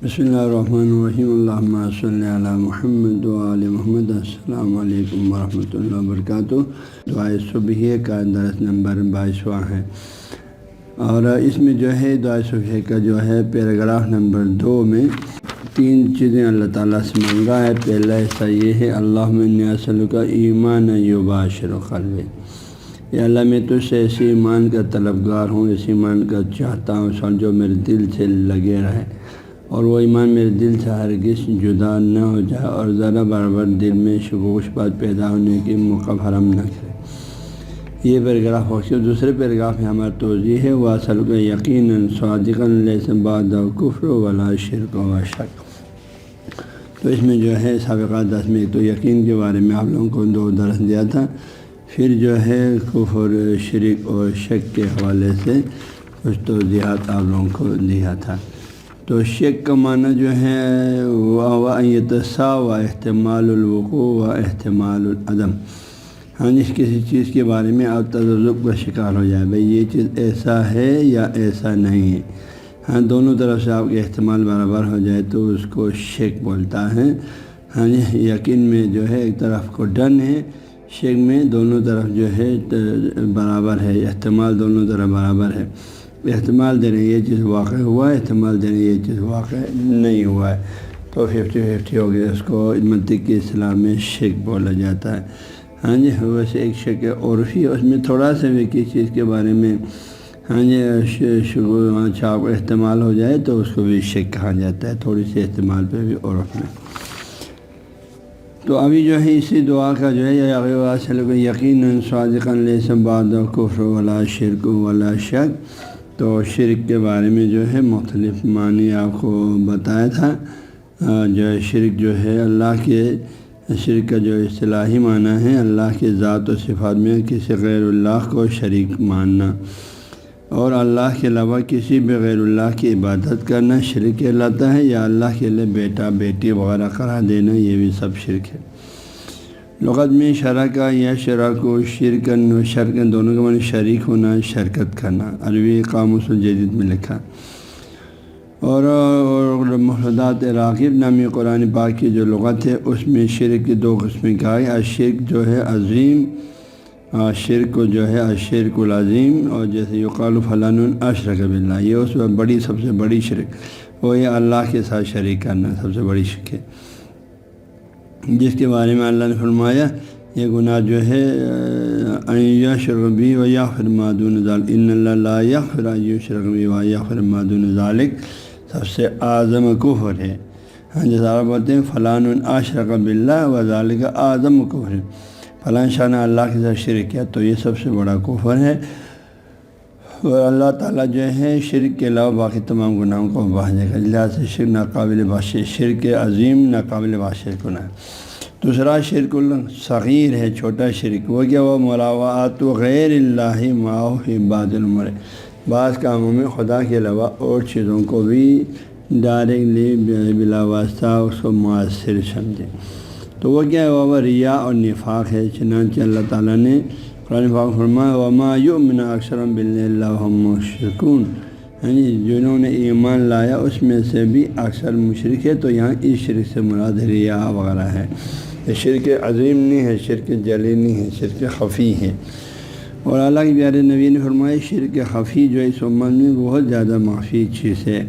بسم اللہ الرحمن الرحیم اللہم صلی علی محمد وآل محمد۔ السلام علیکم ورحمۃ اللہ وبرکاتہ۔ دعائے صبح کا درس نمبر 22واں ہے، اور اس میں جو ہے دعائے صبح کا جو ہے پیراگراف نمبر 2 میں 3 چیزیں اللہ تعالیٰ سے مانگا ہے۔ پہلا حصہ یہ ہے اللہم انی اسألک ایمان یباشر قلبی، یا اللہ میں تجھ سے ایسی ایمان کا طلبگار ہوں، اس ایمان کا چاہتا ہوں جو میرے دل سے لگے رہے، اور وہ ایمان میرے دل سے ہرگز جدا نہ ہو جائے، اور ذرا برابر دل میں شبہات پیدا ہونے کی موقع فراہم نہ کرے۔ یہ پیراگراف ہو گیا۔ دوسرے پیراگراف میں ہمارا توضیح ہے وَأَسْأَلُكَ یقیناً صادقاً لَيْسَ بَعْدَهُ كُفْرٌ وَلَا شِرْكٌ وَلَا شَكٌّ۔ تو اس میں جو ہے سابقہ درس میں ایک تو یقین کے بارے میں آپ لوگوں کو 2 درس دیا تھا، پھر جو ہے کفر، شرک اور شک کے حوالے سے کچھ توضیحات آپ لوگوں کو دیا تھا۔ تو شک کا معنی جو ہے وہ یتساوی احتمال الوقوع و احتمال العدم، کسی چیز کے بارے میں آپ تذبذب کا شکار ہو جائے، بھئی یہ چیز ایسا ہے یا ایسا نہیں ہے، دونوں طرف سے آپ کے احتمال برابر ہو جائے تو اس کو شک بولتا ہے۔ یقین میں جو ہے ایک طرف کو ڈن ہے، شک میں دونوں طرف جو ہے برابر ہے، احتمال دونوں طرف برابر ہے۔ احتمال دے رہے ہیں یہ چیز واقع ہوا ہے، احتمال دے رہے ہیں یہ چیز واقع نہیں ہوا ہے، تو 50-50 ہو گیا۔ اس کو منطق کی اصطلاح میں شک بولا جاتا ہے۔ ویسے ایک شک عرفی، اس میں تھوڑا سا بھی کسی چیز کے بارے میں چھاپ احتمال ہو جائے تو اس کو بھی شک کہا جاتا ہے، تھوڑی سی احتمال پہ بھی عرف میں۔ تو ابھی جو ہے اسی دعا کا جو ہے یقیناً صادقاً لیس بعدہ کفر ولا شرک ولا شک، تو شرک کے بارے میں جو ہے مختلف معنی آپ کو بتایا تھا۔ جو ہے شرک جو ہے اللہ کے، شرک کا جو اصطلاحی معنی ہے اللہ کے ذات و صفات میں کسی غیر اللہ کو شریک ماننا، اور اللہ کے علاوہ کسی بھی غیر اللہ کی عبادت کرنا شرک کہلاتا ہے، یا اللہ کے لیے بیٹا بیٹی وغیرہ قرار دینا، یہ بھی سب شرک ہے۔ لغت میں شرکا یا شراک و شرکن و شرکن دونوں کے معنی شریک ہونا، شرکت کرنا، عربی قاموس الجدید میں لکھا۔ اور مفردات راغب نامی قرآن پاک کی جو لغت ہے اس میں شرک کی 2 قسمیں کہا ہے۔ الشرک جو ہے عظیم، شرک کو جو ہے الشرک العظیم، اور جیسے یقال فلان اشرک باللہ، یہ اس میں بڑی سب سے بڑی شرک، وہ یہ اللہ کے ساتھ شریک کرنا سب سے بڑی شرک ہے، جس کے بارے میں اللہ نے فرمایا یہ گناہ جو ہے ان یشرک بہ و یغفر ما دون ذلک ان اللہ لا یغفر ان یشرک بہ و یغفر ما دون ذلک، سب سے اعظم کفر ہے۔ جیسے آپ بولتے ہیں فلان اشرک باللہ و ذلک اعظم کفر، فلاں شخص نے اللہ کے ساتھ شرک کیا تو یہ سب سے بڑا کفر ہے، اور اللہ تعالیٰ جو ہے شرک کے علاوہ باقی تمام گناہوں کو بخش دے گا، لہٰذا سے شرک ناقابل بخشش، شرک عظیم ناقابل بخشش گناہ۔ دوسرا شرک الصغیر ہے، چھوٹا شرک، وہ کیا وہ مراوعات غیر اللہ معہ فی بعض الامور، بعض کاموں میں خدا کے علاوہ اور چیزوں کو بھی ڈائریکٹلی بلا واسطہ اس کو مؤثر سمجھے، تو وہ کیا ہے وہ ریا اور نفاق ہے۔ چنانچہ اللہ تعالیٰ نے قرآن پاک فرمایا وما یؤمن اکثرهم باللہ وهم مشرکون، جنہوں نے ایمان لایا اس میں سے بھی اکثر مشرک ہے، تو یہاں اس شرک سے مراد ریا وغیرہ ہے، یہ شرک عظیم نہیں ہے، شرک جلی نہیں ہے، شرک خفی ہے۔ اور اللہ کے پیارے نبی نے فرمایا شرک خفی جو اس امت میں بہت زیادہ معافی چیز ہے،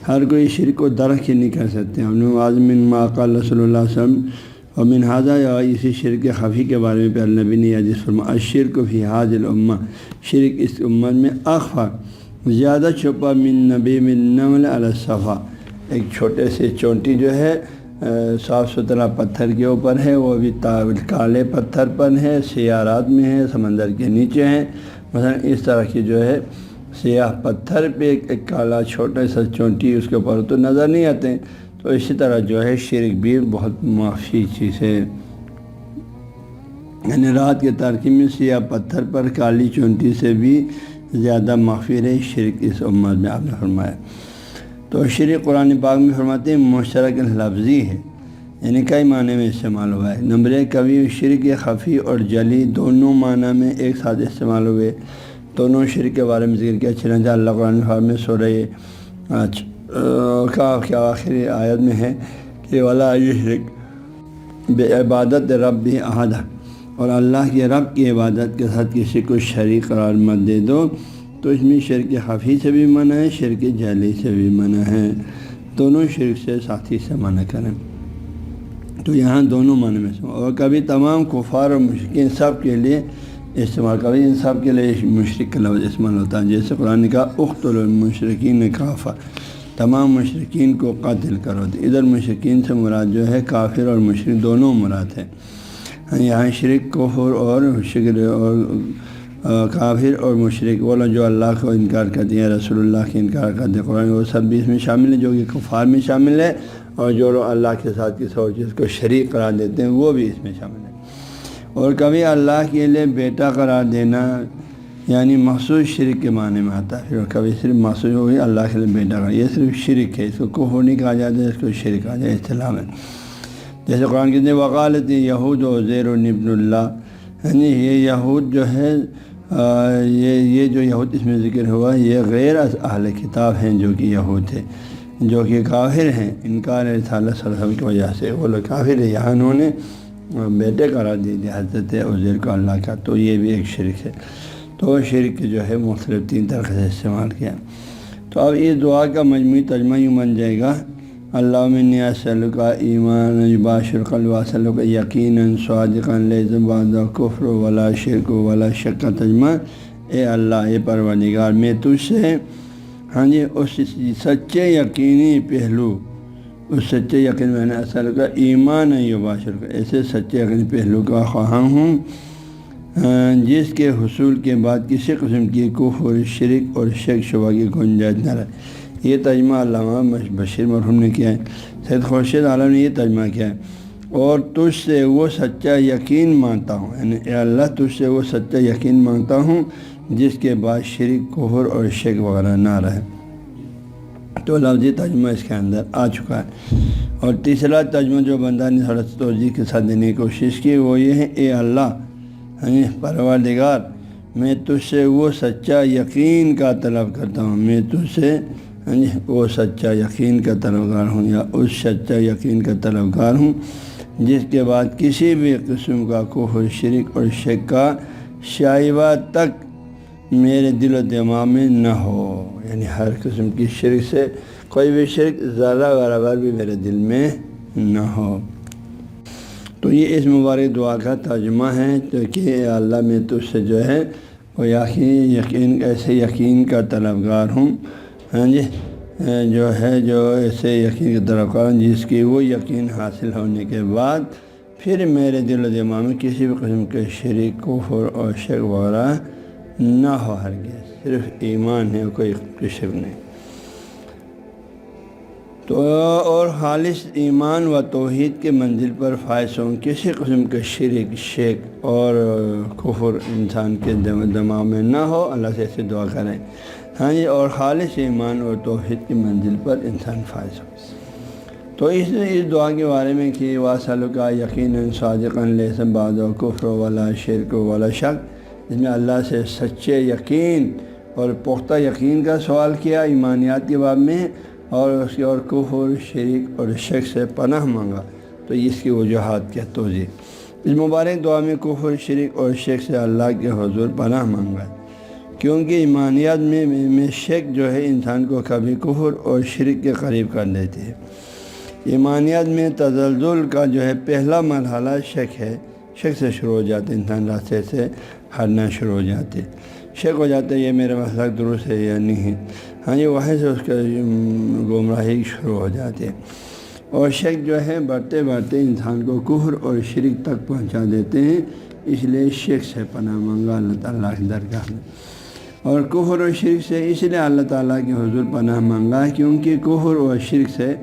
ہر کوئی شرک کو درک ہی نہیں کر سکتے۔ ہم نے عظم ما قال رسول اللہ صلی اللہ علیہ وسلم اور من ھذا، یا اسی شرک خفی کے بارے میں پیارے نبی نے حدیث فرمایا الشرک فی ھذہ الامہ، شرک اس امت میں اخفی، زیادہ چھپا من نبی من نمل علی الصفا، ایک چھوٹے سے چونٹی جو ہے صاف ستھرا پتھر کے اوپر ہے، وہ بھی کالے پتھر پر ہے، سیارات میں ہے، سمندر کے نیچے ہیں، مثلا اس طرح کی جو ہے سیاہ پتھر پہ ایک کالا چھوٹا سا چونٹی اس کے اوپر تو نظر نہیں آتے، تو اسی طرح جو ہے شرک بھی بہت معافی چیز ہے، یعنی رات کے تاریکی میں سیاہ پتھر پر کالی چونٹی سے بھی زیادہ مغفر ہے شرک اس امت میں، آپ نے فرمایا۔ تو شرک قرآن پاک میں فرماتے ہیں مشترک لفظی ہے، یعنی کئی معنی میں استعمال ہوا ہے۔ نمبر 1 کبھی شرک خفی اور جلی دونوں معنی میں ایک ساتھ استعمال ہوئے، دونوں شرک کے بارے میں ذکر کیا۔ چنانچہ اللہ قرآن میں سورہ کاف کے آخری آیت میں ہے کہ ولا یشرک بعبادت ربی احد، اور اللہ کے رب کی عبادت کے ساتھ کسی کو شریک قرار مت دے دو۔ تو اس میں شرک خفی سے بھی منع ہے، شرک جلی سے بھی منع ہے، دونوں شرک سے ساتھی سے منع کریں۔ تو یہاں دونوں معنی میں سے، اور کبھی تمام کفار اور مشرکین سب کے لیے استعمال، کبھی ان سب کے لیے مشرک کا لفظ استعمال ہوتا ہے، جیسے قرآن نے کہا اقتلوا المشرکین کافہ، تمام مشرکین کو قتل کرو۔ ادھر مشرکین سے مراد جو ہے کافر اور مشرک دونوں مراد ہے۔ یہاں شرک کفر اور شرک اور کافر اور مشرک وہ لوگ جو اللہ کو انکار کرتے ہیں، رسول اللہ کے انکار کرتے ہیں، قرآن وہ سب بھی اس میں شامل ہے، جو کہ کفار میں شامل ہے، اور جو لوگ اللہ کے ساتھ کسی اور چیز کو شریک قرار دیتے ہیں وہ بھی اس میں شامل ہے۔ اور کبھی اللہ کے لیے بیٹا قرار دینا یعنی مخصوص شرک کے معنی میں آتا ہے، پھر کبھی صرف مخصوص ہوئی اللہ کے لیے بیٹا قرار، یہ صرف شرک ہے، اس کو کفر نہیں کہا جاتا ہے، اس کو شرک کہا جاتا ہے، اصطلاح میں۔ جیسے قرآن کہتے ہیں وقالت یہود عزیر ابن اللہ، یعنی یہ یہود جو ہے یہ جو یہود اس میں ذکر ہوا یہ غیر از اہل کتاب ہیں، جو کہ یہود تھے، جو کہ کافر ہیں، انکار رسالت صلی اللہ علیہ وسلم کی وجہ سے وہ لوگ کافر ہیں، یہاں انہوں نے بیٹے قرار دے دیا حضرت عزیر کو اللہ کا، تو یہ بھی ایک شرک ہے۔ تو شرک جو ہے مختلف تین طریقے سے استعمال کیا۔ تو اب اس دعا کا مجموعی ترجمہ یوں بن جائے گا اللہم انی اسألک ایمان یباشر قلب واسألک یقینا صادقا لیس بعد کفر ولا شرک ولا شک کا ترجمہ، اے اللہ، اے پروردگار، میں تجھ سے اس سچے یقینی پہلو، اس سچے یقین میں نے اصل کا ایمان یباشر، ایسے سچے یقینی پہلو کا خواہاں ہوں جس کے حصول کے بعد کسی قسم کی کفر، شرک اور شک شبہ کی گنجائش نہ رہے۔ یہ ترجمہ علامہ بشیر مرحوم نے کیا ہے، سید خورشید عالم نے یہ ترجمہ کیا ہے، اور تجھ سے وہ سچا یقین مانگتا ہوں، یعنی اے اللہ تجھ سے وہ سچا یقین مانگتا ہوں جس کے بعد شرک، کفر اور شک وغیرہ نہ رہے۔ تو لفظی ترجمہ اس کے اندر آ چکا ہے۔ اور تیسرا ترجمہ جو بندہ نے تھوڑا توجہ کے ساتھ دینے کی کوشش کی وہ یہ ہے، اے اللہ پروردگار، میں تجھ سے وہ سچا یقین کا طلب کرتا ہوں، میں تجھ سے وہ سچا یقین کا طلبگار ہوں، یا اس سچا یقین کا طلبگار ہوں جس کے بعد کسی بھی قسم کا کفر، شرک اور شک کا شائبہ تک میرے دل و دماغ میں نہ ہو، یعنی ہر قسم کی شرک سے کوئی بھی شرک ذرہ برابر بھی میرے دل میں نہ ہو۔ تو یہ اس مبارک دعا کا ترجمہ ہے، تو کہ اللہ میں تجھ سے جو ہے وہ یقین ایسے یقین کا طلبگار ہوں، جو ہے جو ایسے یقین کا طلبگار ہوں جس کی وہ یقین حاصل ہونے کے بعد پھر میرے دل و دماغ میں کسی بھی قسم کے شرک، کفر اور شک وغیرہ نہ ہو، ہرگز صرف ایمان ہے، کوئی شک نہیں۔ تو اور خالص ایمان و توحید کے منزل پر فائز ہوں، کسی قسم کے شرک، شک اور کفر انسان کے دماغ میں نہ ہو، اللہ سے ایسے دعا کریں۔ اور خالص ایمان اور توحید کی منزل پر انسان فائز ہو۔ تو اس دعا کے بارے میں کہ واسألک یقینا صادقا لیس بعد کفر ولا شرک ولا شک، اس میں اللہ سے سچے یقین اور پختہ یقین کا سوال کیا ایمانیات کے باب میں، اور اس کے اور کفر، شرک اور شک سے پناہ مانگا۔ تو اس کی وجوہات کیا توضیح، اس مبارک دعا میں کفر، شرک اور شک سے اللہ کے حضور پناہ مانگا، کیونکہ ایمانیات میں شک جو ہے انسان کو کبھی کفر اور شرک کے قریب کر دیتی ہے۔ ایمانیات میں تزلزل کا جو ہے پہلا مرحلہ شک ہے، شک سے شروع ہو جاتے، انسان راستے سے ہٹنا شروع ہو جاتے، شک ہو جاتا ہے یہ میرا مسلک درست ہے یا نہیں ہے، وہیں سے اس کا گمراہی شروع ہو جاتی ہے۔ اور شک جو ہے بڑھتے بڑھتے انسان کو کفر اور شرک تک پہنچا دیتے ہیں، اس لیے شک سے پناہ مانگا اللہ تعالیٰ کی درگاہ میں۔ اور کفر اور شرک سے اس لیے اللہ تعالیٰ کے حضور پناہ مانگا کیونکہ کفر اور شرک سے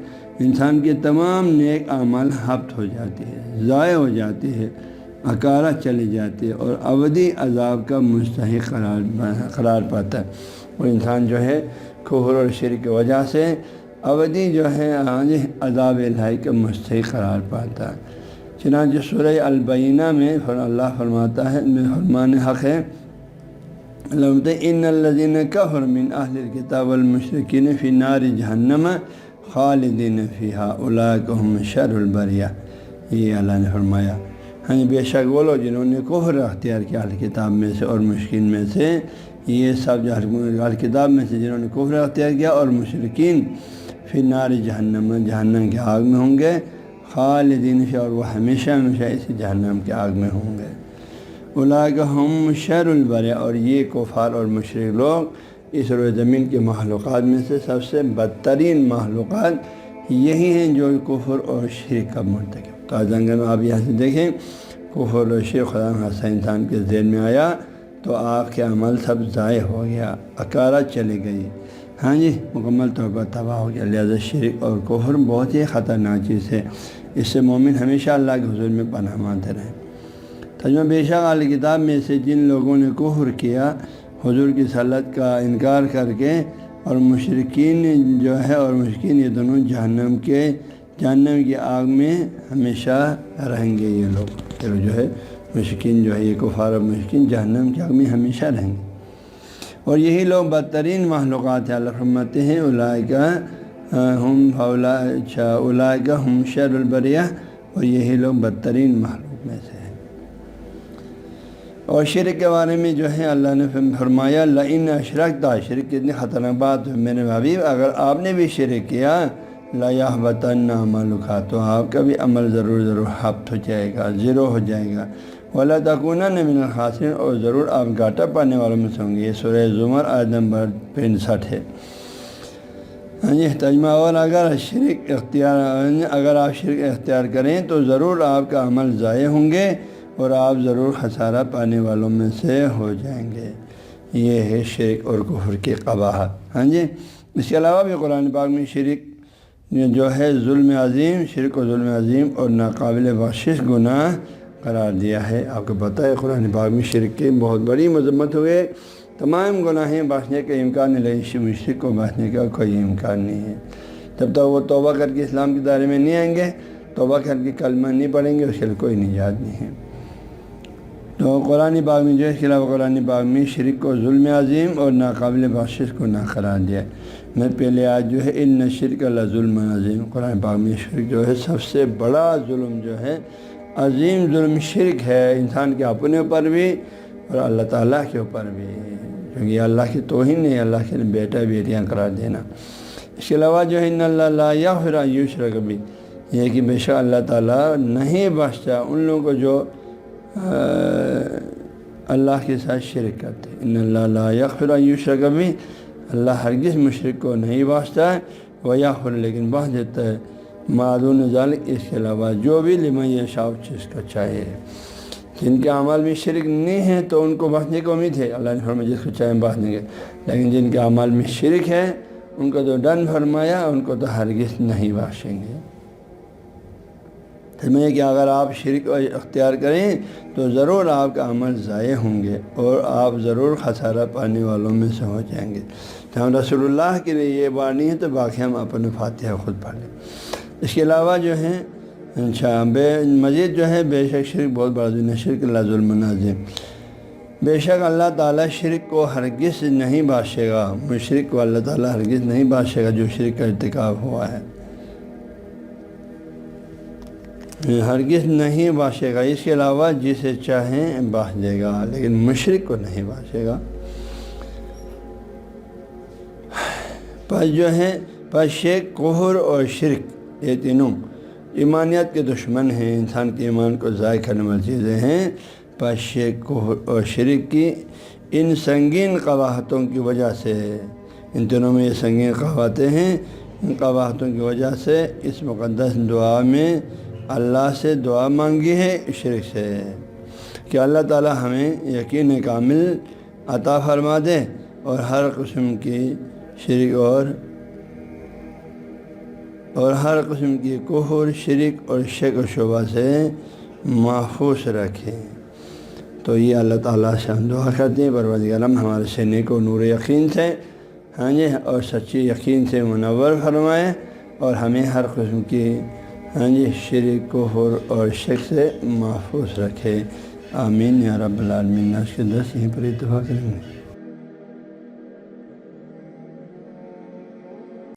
انسان کے تمام نیک اعمال حبط ہو جاتی ہے، ضائع ہو جاتی ہے، اکارہ چلی جاتی ہے، اور ابدی عذاب کا مستحق قرار پاتا ہے۔ اور انسان جو ہے کفر اور شرک کی وجہ سے ابدی جو ہے عذاب الہی کا مستحق قرار پاتا ہے۔ چنانچہ سورہ البینہ میں اللہ فرماتا ہے، میں فرمان حق ہے، اللہ ان الذین کفروا من اہل الکتاب والمشرکین فی نار جہنم خالدین فیہا اولئک هم شر البریہ، یہ اللہ نے فرمایا۔ ہاں جی، بے شک وہ لوگ جنہوں نے کفر اختیار کیا اہل کتاب میں سے اور مشرکین میں سے، یہ سب جو اہل کتاب میں سے جنہوں نے کفر اختیار کیا اور مشرکین فی نار جہنم، جہنم کی آگ میں ہوں گے، خالدین فیہا، اور وہ ہمیشہ ہمیشہ اسی جہنم کی آگ میں ہوں گے۔ اولئک هم شر البریہ، اور یہ کفار اور مشرک لوگ اس روئے زمین کے مخلوقات میں سے سب سے بدترین مخلوقات یہی ہیں جو کفر اور شرک کا مرتکب۔ تو آزنگر میں آپ یہاں سے دیکھیں، کفر اور شرک خدا نخواستہ انسان کے ذہن میں آیا تو آپ کے عمل سب ضائع ہو گیا، اکارت چلی گئی، ہاں جی، مکمل طور پر تباہ ہو گیا۔ لہذا شرک اور کفر بہت ہی خطرناک چیز ہے، اس سے مومن ہمیشہ اللہ کے حضور میں پناہ مانگتے رہیں۔ ترجمہ: بے شک اہل کتاب میں سے جن لوگوں نے کفر کیا حضور کی رسالت کا انکار کر کے، اور مشرکین جو ہے، اور مشرکین یہ دونوں جہنم کی آگ میں ہمیشہ رہیں گے۔ یہ لوگ جو ہے مشرکین جو ہے، یہ کفار اور مشرکین جہنم کی آگ میں ہمیشہ رہیں گے، اور یہی لوگ بدترین مخلوقات ہیں۔ اللہ فرماتے ہیں اولئک هم شر البریہ، اور یہی لوگ بدترین مخلوق میں سے ہیں۔ اور شرک کے بارے میں جو ہے اللہ نے فرمایا لئن اشرکتا، شرک کتنی خطرناک بات ہے میرے حبیب، اگر آپ نے بھی شرک کیا لیحبطن عملک، تو آپ کا بھی عمل ضرور حبط ہو جائے گا، زیرو ہو جائے گا، ولتکونن من الخاسرین، اور ضرور آپ گھاٹا پانے والوں میں سے ہوں گے۔ یہ سورہ زمر آیت نمبر 65 ہے۔ ہاں جی، ترجمہ: اور اگر آپ شرک اختیار کریں تو ضرور آپ کا عمل ضائع ہوں گے، اور آپ ضرور خسارہ پانے والوں میں سے ہو جائیں گے۔ یہ ہے شرک اور کفر کی قباحت۔ ہاں جی، اس کے علاوہ بھی قرآن پاک میں شرک جو ہے ظلم عظیم، شرک و ظلم عظیم اور ناقابل بخشش گناہ قرار دیا ہے۔ آپ کو پتہ ہے قرآن پاک میں شرک کی بہت بڑی مذمت ہوئے، تمام گناہیں بخشنے کا امکان نہیں، لیکن مشرک کو بخشنے کا کوئی امکان نہیں ہے۔ جب تک وہ توبہ کر کے اسلام کے دائرے میں نہیں آئیں گے، توبہ کر کے کلمہ نہیں پڑھیں گے، اس کے لیے کوئی نجات نہیں ہے۔ تو قرآن پاک میں جو ہے، اس کے علاوہ قرآن پاک میں شرک کو ظلم عظیم اور ناقابل بخشش کو نہ قرار دیا ہے۔ میں پہلے آج جو ہے ان شرک لظلم عظیم، قرآن پاک میں شرک جو ہے سب سے بڑا ظلم جو ہے، عظیم ظلم شرک ہے، انسان کے اپنے اوپر بھی اور اللہ تعالیٰ کے اوپر بھی، کیونکہ یہ اللہ کی توہین ہے، اللہ کے بیٹا بیٹیاں قرار دینا۔ اس کے علاوہ جو ہے ان اللہ لا یغفر ان یشرک بہ، یہ کہ بے شک اللہ تعالیٰ نہیں بخشتا ان لوگوں کو جو اللہ کے ساتھ شرک کرتے ہیں۔ ان اللہ لا یغفر ان یشرک بہ، اللہ ہرگز مشرک کو نہیں بخشتا ہے، ویغفر، لیکن بخش دیتا ہے، ما دون ذلک، اس کے علاوہ جو بھی لمن یشاء، جس کو چاہے۔ جن کے اعمال میں شرک نہیں ہے تو ان کو بخشنے کی امید ہے، اللہ نے فرمایا جس کو چاہے بخش دیں گے، لیکن جن کے اعمال میں شرک ہے ان کو تو ڈن فرمایا، ان کو تو ہرگز نہیں بخشیں گے۔ میں کہ اگر آپ شرک اختیار کریں تو ضرور آپ کا عمل ضائع ہوں گے، اور آپ ضرور خسارہ پانے والوں میں سے ہو جائیں گے۔ تو ہم رسول اللہ کے لیے یہ بات نہیں ہے تو باقی ہم اپنے فاتحہ خود پڑھ لیں۔ اس کے علاوہ جو ہے مزید جو ہے بے شک شرک بہت بڑا ظلم ہے، شرک ظلم عظیم، بے شک اللہ تعالیٰ شرک کو ہرگز نہیں بخشے گا، مشرک کو اللہ تعالیٰ ہرگز نہیں بخشے گا جو شرک کا ارتکاب ہوا ہے، ہرگز نہیں بخشے گا۔ اس کے علاوہ جسے چاہیں بخش دے گا، لیکن مشرک کو نہیں بخشے گا۔ پس جو ہے شرک، کفر اور شرک، یہ تینوں ایمانیت کے دشمن ہیں، انسان کے ایمان کو ضائع کرنے والی چیزیں ہیں۔ پس شرک، کفر اور شرک کی ان سنگین قباحتوں کی وجہ سے، ان تینوں میں یہ سنگین قباحتیں ہیں، ان قباحتوں کی وجہ سے اس مقدس دعا میں اللہ سے دعا مانگی ہے شرک سے، کہ اللہ تعالی ہمیں یقین کامل عطا فرما دے، اور ہر قسم کی شرک اور ہر قسم کی کفر، شرک اور شک و شبہ سے محفوظ رکھے۔ تو یہ اللہ تعالیٰ سے ہم دعا کرتے ہیں، پروردگار ہمارے سینے کو نور یقین سے، ہاں جی، اور سچی یقین سے منور فرمائے، اور ہمیں ہر قسم کی شرک، کفر اور شک سے محفوظ رکھے۔ آمین یا رب العالمین۔ آج کے درس یہیں پر اتفاق کریں گے۔